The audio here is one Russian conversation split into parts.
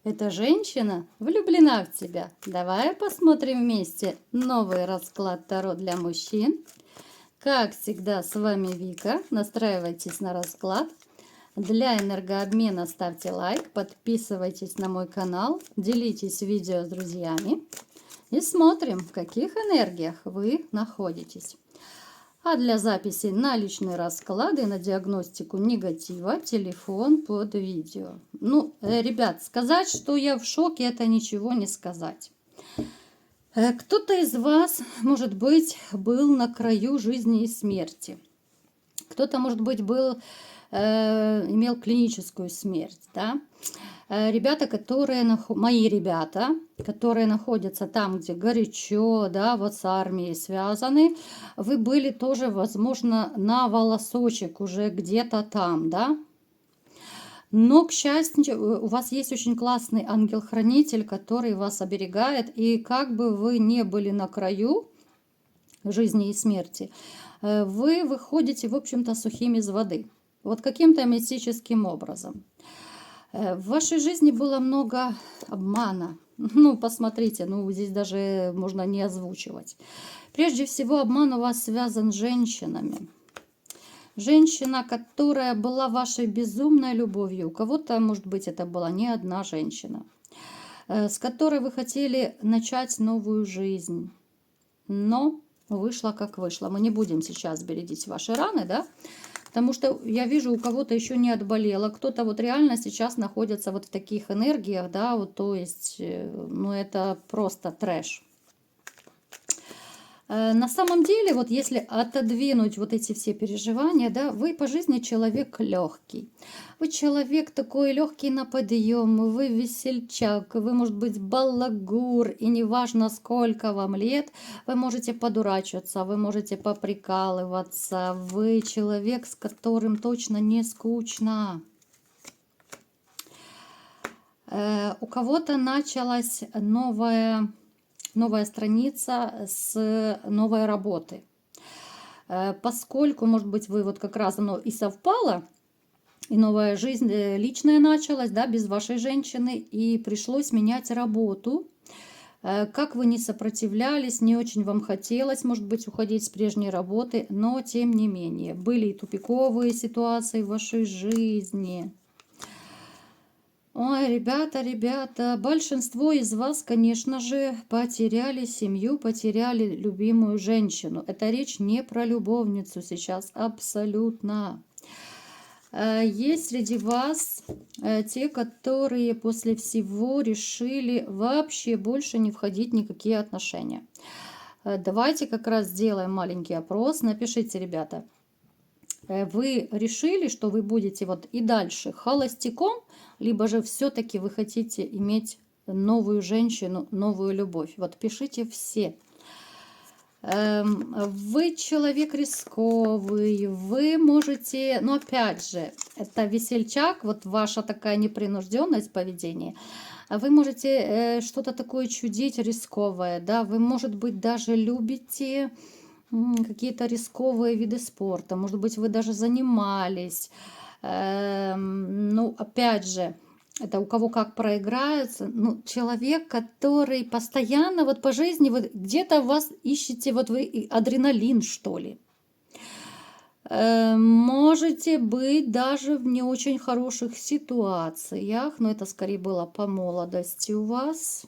Эта женщина влюблена в тебя. Давай посмотрим вместе новый расклад Таро для мужчин. Как всегда, с вами Вика. Настраивайтесь на расклад. Для энергообмена ставьте лайк, подписывайтесь на мой канал, делитесь видео с друзьями и смотрим, в каких энергиях вы находитесь. А для записи на личные расклады, на диагностику негатива, телефон под видео. Ребят, сказать, что я в шоке, это ничего не сказать. Кто-то из вас, может быть, был на краю жизни и смерти. Кто-то, может быть, имел клиническую смерть, да? Мои ребята, которые находятся там, где горячо, да, вот с армией связаны, вы были тоже, возможно, на волосочек уже где-то там, да. Но, к счастью, у вас есть очень классный ангел-хранитель, который вас оберегает, и как бы вы не были на краю жизни и смерти, вы выходите, в общем-то, сухим из воды. Вот каким-то мистическим образом. В вашей жизни было много обмана. Посмотрите, здесь даже можно не озвучивать. Прежде всего, обман у вас связан с женщинами. Женщина, которая была вашей безумной любовью. У кого-то, может быть, это была не одна женщина, с которой вы хотели начать новую жизнь. Но вышло как вышло. Мы не будем сейчас бередить ваши раны, да? Потому что я вижу, у кого-то еще не отболело, кто-то вот реально сейчас находится вот в таких энергиях, да, вот, то есть, это просто трэш. На самом деле, вот если отодвинуть вот эти все переживания, да, вы по жизни человек легкий. Вы человек такой легкий на подъем, вы весельчак, вы, может быть, балагур, и неважно, сколько вам лет, вы можете подурачиваться, вы можете поприкалываться, вы человек, с которым точно не скучно. У кого-то началась новая страница с новой работы. Поскольку, может быть, вы вот как раз оно и совпало, и новая жизнь личная началась, да, без вашей женщины, и пришлось менять работу. Как вы не сопротивлялись, не очень вам хотелось, может быть, уходить с прежней работы, но тем не менее, были и тупиковые ситуации в вашей жизни. Ой, ребята, большинство из вас, конечно же, потеряли семью, потеряли любимую женщину. Это речь не про любовницу сейчас, абсолютно. Есть среди вас те, которые после всего решили вообще больше не входить в никакие отношения. Давайте как раз сделаем маленький опрос. Напишите, ребята, вы решили, что вы будете вот и дальше холостяком, либо же все-таки вы хотите иметь новую женщину, новую любовь? Вот пишите все. Вы человек рисковый, вы можете, опять же, это весельчак, вот ваша такая непринужденность поведения. Вы можете что-то такое чудить рисковое, да, вы, может быть, даже любите какие-то рисковые виды спорта, может быть, вы даже занимались. Опять же, это у кого как проиграется. Человек, который постоянно вот по жизни, вот где-то вас ищете, вот вы адреналин, что ли. Можете быть даже в не очень хороших ситуациях, но это скорее было по молодости у вас,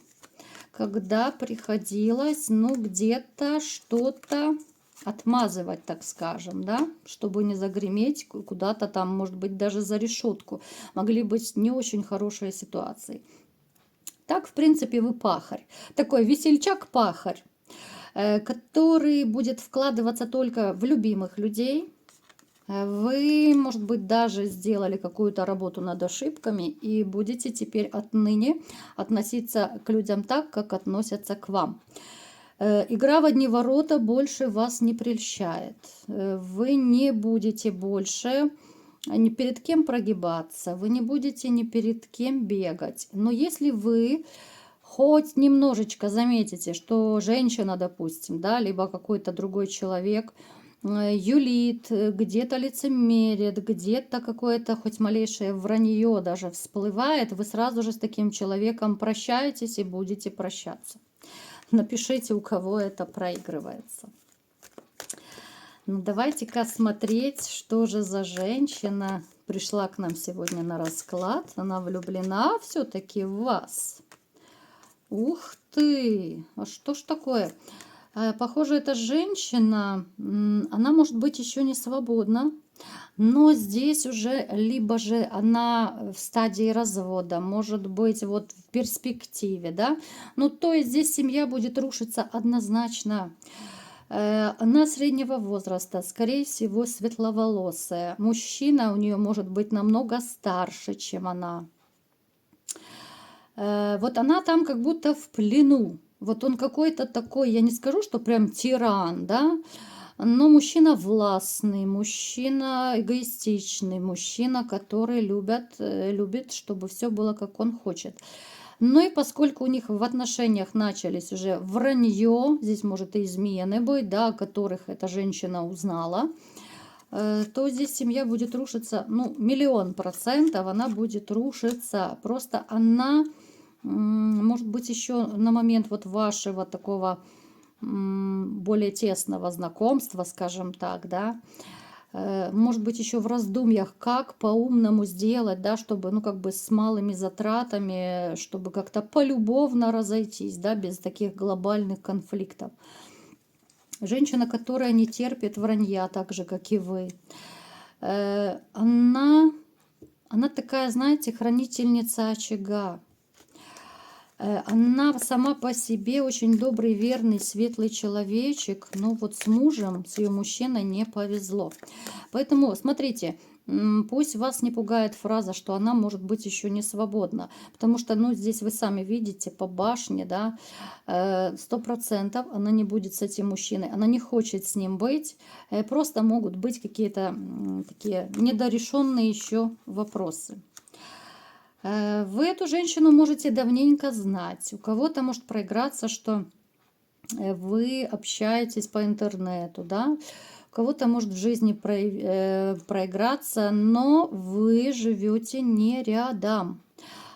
когда приходилось, где-то что-то отмазывать, так скажем, да, чтобы не загреметь куда-то там, может быть, даже за решетку. Могли быть не очень хорошие ситуации. Так, в принципе, вы пахарь. Такой весельчак-пахарь, который будет вкладываться только в любимых людей. Вы, может быть, даже сделали какую-то работу над ошибками и будете теперь отныне относиться к людям так, как относятся к вам. Игра в одни ворота больше вас не прельщает. Вы не будете больше ни перед кем прогибаться, вы не будете ни перед кем бегать. Но если вы хоть немножечко заметите, что женщина, допустим, да, либо какой-то другой человек юлит, где-то лицемерит, где-то какое-то хоть малейшее вранье даже всплывает, вы сразу же с таким человеком прощаетесь и будете прощаться. Напишите, у кого это проигрывается. Ну, давайте-ка смотреть, что же за женщина пришла к нам сегодня на расклад. Она влюблена все-таки в вас. Ух ты! А что ж такое? Похоже, эта женщина, она может быть еще не свободна, но здесь уже либо же она в стадии развода, может быть, вот в перспективе, да. Ну, то есть здесь семья будет рушиться однозначно. Она среднего возраста, скорее всего, светловолосая. Мужчина у нее может быть намного старше, чем она. Вот она там как будто в плену. Вот он какой-то такой, я не скажу, что прям тиран, да, но мужчина властный, мужчина эгоистичный, мужчина, который любит, чтобы все было, как он хочет. Ну и поскольку у них в отношениях начались уже вранье, здесь может и измены быть, да, о которых эта женщина узнала, то здесь семья будет рушиться, ну, 1000000%, она будет рушиться. Просто она, может быть, еще на момент вот вашего такого более тесного знакомства, скажем так, да, может быть, еще в раздумьях, как по-умному сделать, да, чтобы, ну, как бы с малыми затратами, чтобы как-то полюбовно разойтись, да, без таких глобальных конфликтов. Женщина, которая не терпит вранья, так же, как и вы. Она такая, знаете, хранительница очага. Она сама по себе очень добрый, верный, светлый человечек, но вот с мужем, с ее мужчиной не повезло. Поэтому, смотрите, пусть вас не пугает фраза, что она может быть еще не свободна, потому что, ну, здесь вы сами видите по башне, да, 100% она не будет с этим мужчиной, она не хочет с ним быть, просто могут быть какие-то такие недорешенные еще вопросы. Вы эту женщину можете давненько знать. У кого-то может проиграться, что вы общаетесь по интернету, да? У кого-то может в жизни проиграться, но вы живете не рядом.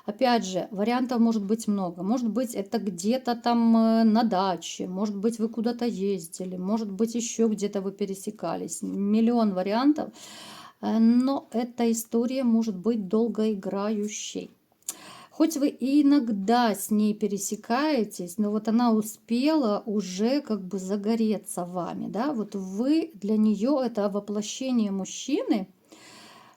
Опять же, вариантов может быть много. Может быть, это где-то там на даче, может быть, вы куда-то ездили, может быть, еще где-то вы пересекались. Миллион вариантов. Но эта история может быть долгоиграющей. Хоть вы и иногда с ней пересекаетесь, но вот она успела уже как бы загореться вами, да, вот вы для нее это воплощение мужчины,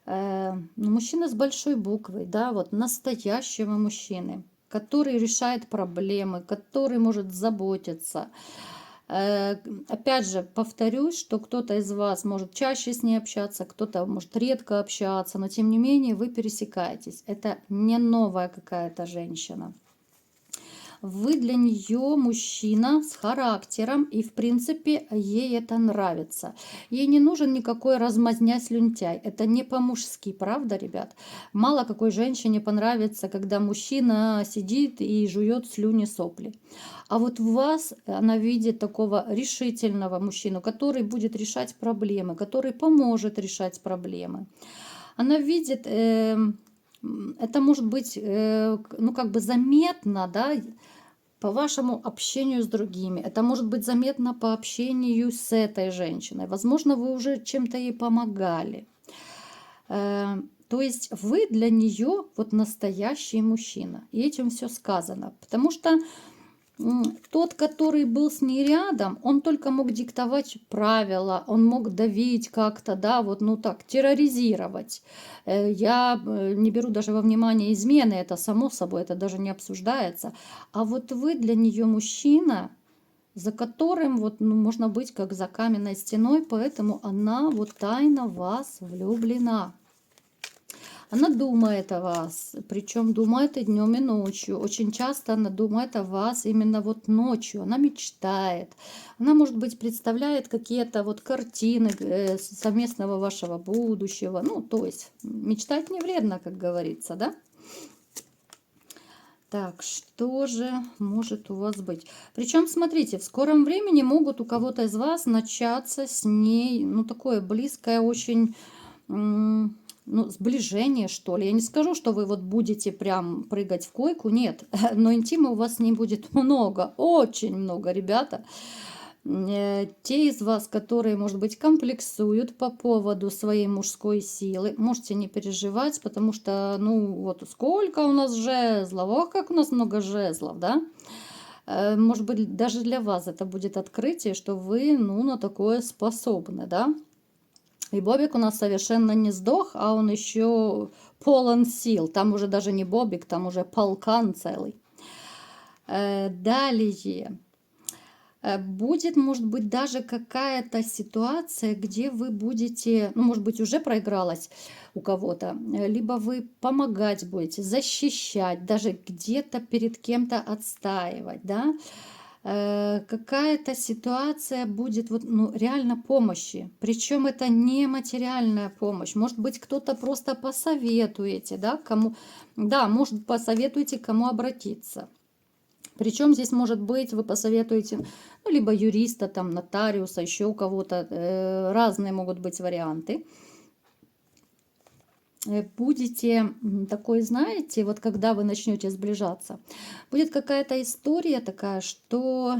мужчина с большой буквы, да, вот настоящего мужчины, который решает проблемы, который может заботиться. Опять же, повторюсь, что кто-то из вас может чаще с ней общаться, кто-то может редко общаться, но тем не менее вы пересекаетесь. Это не новая какая-то женщина. Вы для нее мужчина с характером, и в принципе ей это нравится. Ей не нужен никакой размазня-слюнтяй. Это не по-мужски, правда, ребят? Мало какой женщине понравится, когда мужчина сидит и жует слюни сопли. А вот в вас она видит такого решительного мужчину, который будет решать проблемы, который поможет решать проблемы. Она видит, это может быть, ну, как бы заметно, да, по вашему общению с другими. Это может быть заметно по общению с этой женщиной. Возможно, вы уже чем-то ей помогали. То есть вы для нее вот настоящий мужчина. И этим все сказано. Потому что тот, который был с ней рядом, он только мог диктовать правила, он мог давить как-то, да, вот, ну так, терроризировать. Я не беру даже во внимание измены, это само собой, это даже не обсуждается. А вот вы для нее мужчина, за которым вот, ну, можно быть как за каменной стеной, поэтому она вот тайно в вас влюблена. Она думает о вас, причем думает и днем, и ночью. Очень часто она думает о вас именно вот ночью. Она мечтает. Она, может быть, представляет какие-то вот картины совместного вашего будущего. Ну, то есть мечтать не вредно, как говорится, да? Так, что же может у вас быть? Причем, смотрите, в скором времени могут у кого-то из вас начаться с ней, ну, такое близкое очень, ну, сближение, что ли. Я не скажу, что вы вот будете прям прыгать в койку, нет, но интима у вас не будет много, очень много, ребята. Те из вас, которые, может быть, комплексуют по поводу своей мужской силы, можете не переживать, потому что, ну, вот сколько у нас жезлов, ох, как у нас много жезлов, да? Может быть, даже для вас это будет открытие, что вы, ну, на такое способны, да? И Бобик у нас совершенно не сдох, а он еще полон сил. Там уже даже не Бобик, там уже полкан целый. Далее. Будет, может быть, даже какая-то ситуация, где вы будете, ну, может быть, уже проигралась у кого-то, либо вы помогать будете, защищать, даже где-то перед кем-то отстаивать, да. Какая-то ситуация будет вот, ну, реально помощи. Причем это не материальная помощь. Может быть, кто-то просто посоветуете, да, кому, да, может, посоветуете, кому обратиться. Причем здесь может быть, вы посоветуете, ну, либо юриста, там, нотариуса, еще у кого-то, разные могут быть варианты. Будете такой, знаете, вот когда вы начнете сближаться, будет какая-то история такая, что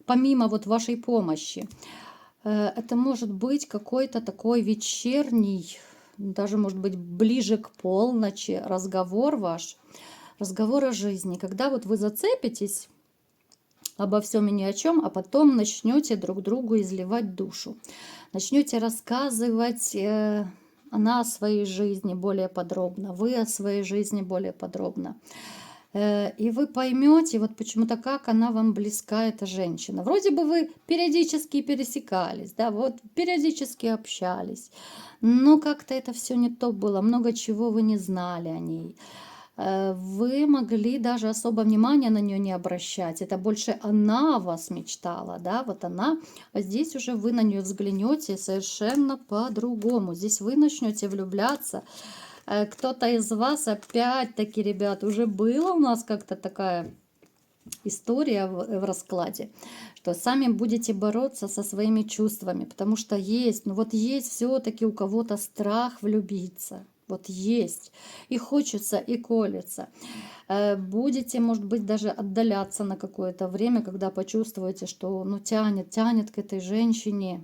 помимо вот вашей помощи, это может быть какой-то такой вечерний, даже может быть ближе к полночи разговор ваш, разговор о жизни, когда вот вы зацепитесь обо всем и ни о чем, а потом начнете друг другу изливать душу. Начнете рассказывать она о своей жизни более подробно, вы о своей жизни более подробно. И вы поймете, вот почему-то как она вам близка, эта женщина. Вроде бы вы периодически пересекались, да, вот периодически общались, но как-то это все не то было, много чего вы не знали о ней. Вы могли даже особо внимания на нее не обращать. Это больше она о вас мечтала, да, вот она. А здесь уже вы на нее взглянете совершенно по-другому. Здесь вы начнете влюбляться. Кто-то из вас, опять-таки, ребят, уже была у нас как-то такая история в раскладе, что сами будете бороться со своими чувствами, потому что есть, ну вот есть все-таки у кого-то страх влюбиться. Вот есть. И хочется, и колется. Будете, может быть, даже отдаляться на какое-то время, когда почувствуете, что ну, тянет к этой женщине.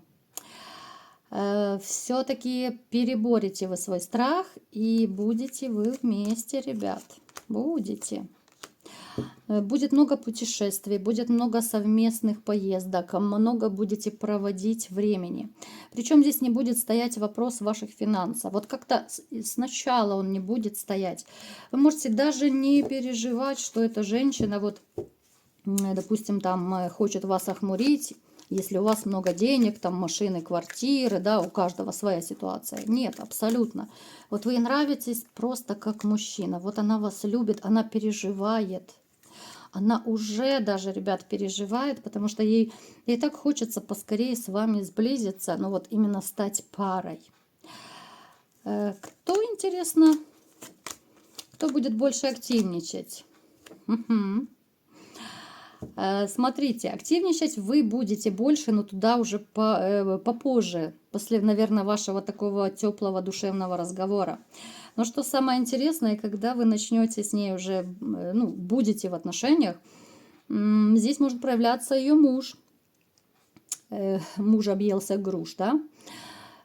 Все-таки переборете вы свой страх и будете вы вместе, ребят. Будете. Будет много путешествий, будет много совместных поездок, много будете проводить времени. Причем здесь не будет стоять вопрос ваших финансов. Вот как-то сначала он не будет стоять. Вы можете даже не переживать, что эта женщина, вот, допустим, там хочет вас охмурить, если у вас много денег, там машины, квартиры, да, у каждого своя ситуация. Нет, абсолютно. Вот вы ей нравитесь просто как мужчина. Вот она вас любит, она переживает. Она уже даже, ребят, переживает, потому что ей так хочется поскорее с вами сблизиться, ну вот именно стать парой. Кто, интересно, кто будет больше активничать? Угу. Смотрите, активничать вы будете больше, но туда уже попозже, после, наверное, вашего такого теплого душевного разговора. Но что самое интересное, когда вы начнете с ней уже, ну, будете в отношениях, здесь может проявляться ее муж. Муж объелся груш, да?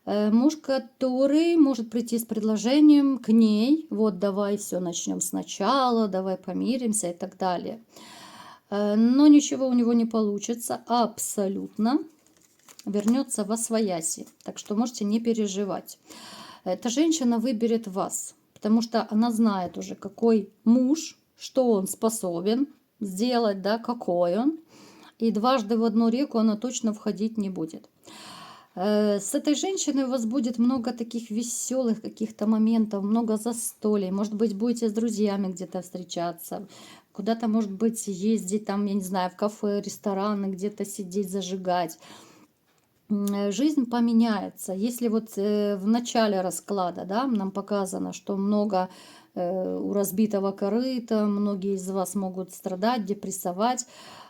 Муж, который может прийти с предложением к ней, вот давай все начнем сначала, давай помиримся и так далее. Но ничего у него не получится, абсолютно. Вернется восвояси, так что можете не переживать. Эта женщина выберет вас, потому что она знает уже, какой муж, что он способен сделать, да, какой он. И дважды в одну реку она точно входить не будет. С этой женщиной у вас будет много таких веселых каких-то моментов, много застолий. Может быть, будете с друзьями где-то встречаться, куда-то, может быть, ездить, там, я не знаю, в кафе, рестораны, где-то сидеть, зажигать. Жизнь поменяется. Если вот в начале расклада, да, нам показано, что много у разбитого корыта, многие из вас могут страдать, депрессовать,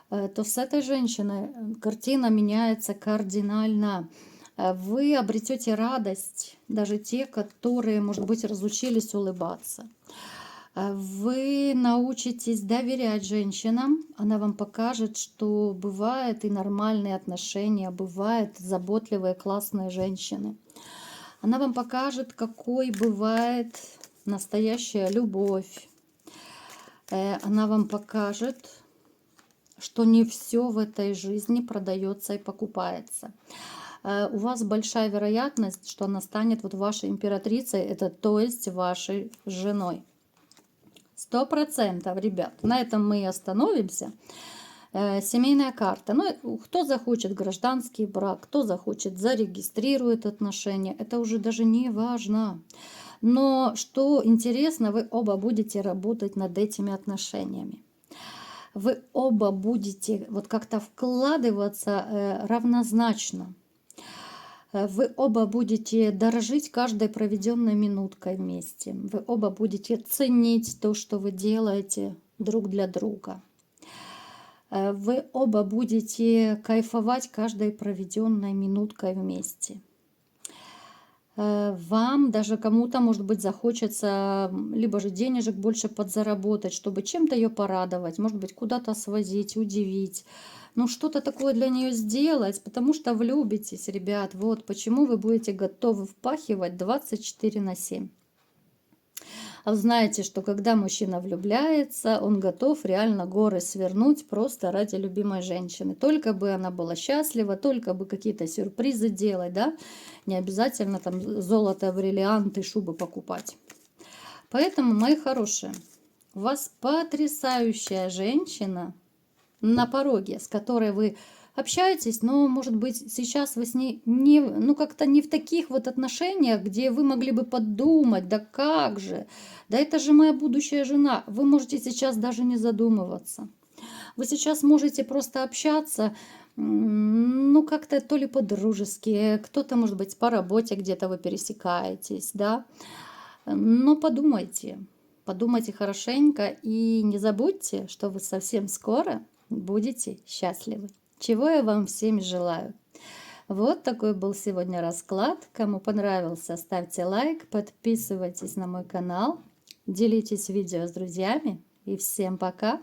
то с этой женщиной картина меняется кардинально. Вы обретете радость, даже те, которые, может быть, разучились улыбаться. Вы научитесь доверять женщинам, она вам покажет, что бывают и нормальные отношения, бывают заботливые, классные женщины. Она вам покажет, какой бывает настоящая любовь. Она вам покажет, что не все в этой жизни продается и покупается. У вас большая вероятность, что она станет вот вашей императрицей, это то есть вашей женой. 100%, ребят. На этом мы и остановимся. Семейная карта. Ну, кто захочет гражданский брак, кто захочет зарегистрирует отношения. Это уже даже не важно. Но что интересно, вы оба будете работать над этими отношениями. Вы оба будете вот как-то вкладываться равнозначно. Вы оба будете дорожить каждой проведенной минуткой вместе. Вы оба будете ценить то, что вы делаете друг для друга. Вы оба будете кайфовать каждой проведенной минуткой вместе. Вам, даже кому-то, может быть, захочется либо же денежек больше подзаработать, чтобы чем-то ее порадовать, может быть, куда-то свозить, удивить. Ну, что-то такое для нее сделать, потому что влюбитесь, ребят. Вот почему вы будете готовы впахивать 24/7. А вы знаете, что когда мужчина влюбляется, он готов реально горы свернуть просто ради любимой женщины. Только бы она была счастлива, только бы какие-то сюрпризы делать, да? Не обязательно там золото, бриллианты, шубы покупать. Поэтому, мои хорошие, у вас потрясающая женщина на пороге, с которой вы общаетесь, но, может быть, сейчас вы с ней не, ну, как-то не в таких вот отношениях, где вы могли бы подумать, да как же, да это же моя будущая жена. Вы можете сейчас даже не задумываться. Вы сейчас можете просто общаться, ну, как-то то ли по-дружески, кто-то, может быть, по работе где-то вы пересекаетесь, да. Но подумайте, подумайте хорошенько и не забудьте, что вы совсем скоро будете счастливы. Чего я вам всем желаю. Вот такой был сегодня расклад. Кому понравился, ставьте лайк, подписывайтесь на мой канал, делитесь видео с друзьями. И всем пока!